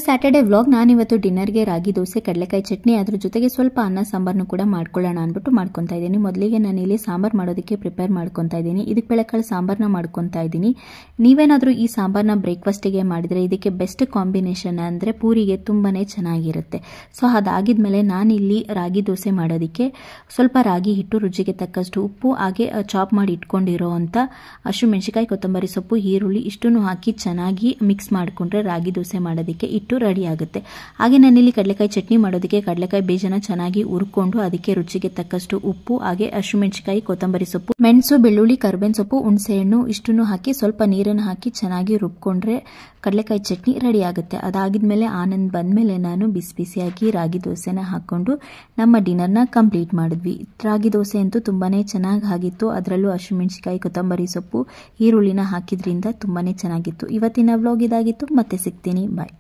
Saturday vlog. ನಾನಿವತ್ತು ಡಿನ್ನರ್ಗೆ ರಾಗಿ ದೋಸೆ, ಕಡಲೆಕಾಯಿ ಚಟ್ನಿ, ಅದ್ರ ಜೊತೆಗೆ ಸ್ವಲ್ಪ ಅನ್ನ ಸಾಂಬಾರನ್ನು ಕೂಡ ಮಾಡ್ಕೊಳ್ಳೋಣ ಅಂದ್ಬಿಟ್ಟು ಮಾಡ್ಕೊತಾ ಇದ್ದೀನಿ. ಮೊದಲಿಗೆ ನಾನು ಇಲ್ಲಿ ಸಾಂಬಾರ್ ಮಾಡೋದಕ್ಕೆ ಪ್ರಿಪೇರ್ ಮಾಡ್ಕೊತಾ ಇದ್ದೀನಿ. ಇದಕ್ಕೆ ಬೇಳೆಕಾಳು ಸಾಂಬಾರನ್ನ ಮಾಡ್ಕೊತಾ ಇದ್ದೀನಿ. ನೀವೇನಾದರೂ ಈ ಸಾಂಬಾರನ್ನ ಬ್ರೇಕ್ಫಾಸ್ಟಿಗೆ ಮಾಡಿದರೆ ಇದಕ್ಕೆ ಬೆಸ್ಟ್ ಕಾಂಬಿನೇಷನ್ ಅಂದರೆ ಪೂರಿಗೆ ತುಂಬಾನೇ ಚೆನ್ನಾಗಿರುತ್ತೆ. ಸೊ ಅದಾಗಿದ್ಮೇಲೆ ನಾನಿಲ್ಲಿ ರಾಗಿ ದೋಸೆ ಮಾಡೋದಕ್ಕೆ ಸ್ವಲ್ಪ ರಾಗಿ ಹಿಟ್ಟು, ರುಚಿಗೆ ತಕ್ಕಷ್ಟು ಉಪ್ಪು, ಹಾಗೆ ಚಾಪ್ ಮಾಡಿ ಇಟ್ಕೊಂಡಿರೋ ಅಂತ ಹಸಿಮೆಣಸಿನಕಾಯಿ, ಕೊತ್ತಂಬರಿ ಸೊಪ್ಪು, ಈರುಳ್ಳಿ ಇಷ್ಟನ್ನು ಹಾಕಿ ಚೆನ್ನಾಗಿ ಮಿಕ್ಸ್ ಮಾಡಿಕೊಂಡ್ರೆ ರಾಗಿ ದೋಸೆ ಮಾಡೋದಕ್ಕೆ ಹಿಟ್ಟು ರೆಡಿ ಆಗುತ್ತೆ. ಹಾಗೆ ನಾನಿಲ್ಲಿ ಕಡಲೆಕಾಯಿ ಚಟ್ನಿ ಮಾಡೋದಕ್ಕೆ ಕಡಲೆಕಾಯಿ ಬೀಜನ ಚೆನ್ನಾಗಿ ಹುರ್ಕೊಂಡು ಅದಕ್ಕೆ ರುಚಿಗೆ ತಕ್ಕಷ್ಟು ಉಪ್ಪು, ಹಾಗೆ ಹಸಿಮೆಣಸಿನಕಾಯಿ, ಕೊತ್ತಂಬರಿ ಸೊಪ್ಪು, ಮೆಣಸು, ಬೆಳ್ಳುಳ್ಳಿ, ಕರಿಬೇವಿನ ಸೊಪ್ಪು, ಹುಣಸೆಹಣ್ಣು ಇಷ್ಟನ್ನು ಹಾಕಿ ಸ್ವಲ್ಪ ನೀರನ್ನು ಹಾಕಿ ಚೆನ್ನಾಗಿ ರುಬ್ಕೊಂಡ್ರೆ ಕಡಲೆಕಾಯಿ ಚಟ್ನಿ ರೆಡಿ ಆಗುತ್ತೆ. ಅದಾಗಿದ್ಮೇಲೆ ಆನಂದ್ ಬಂದ್ಮೇಲೆ ನಾನು ಬಿಸಿ ಬಿಸಿಯಾಗಿ ರಾಗಿ ದೋಸೆನ ಹಾಕೊಂಡು ನಮ್ಮ ಡಿನ್ನರ್ನ ಕಂಪ್ಲೀಟ್ ಮಾಡಿದ್ವಿ. ರಾಗಿ ದೋಸೆ ಅಂತೂ ತುಂಬಾನೇ ಚೆನ್ನಾಗಿ ಆಗಿತ್ತು. ಅದರಲ್ಲೂ ಹಸಿಮೆಣಸಿನಕಾಯಿ, ಕೊತ್ತಂಬರಿ ಸೊಪ್ಪು, ಈರುಳ್ಳಿನ ಹಾಕಿದ್ರಿಂದ ತುಂಬಾನೇ ಚೆನ್ನಾಗಿತ್ತು. ಇವತ್ತಿನ ವ್ಲಾಗ್ ಇದಾಗಿತ್ತು. ಮತ್ತೆ ಸಿಗ್ತೀನಿ. ಬಾಯ್.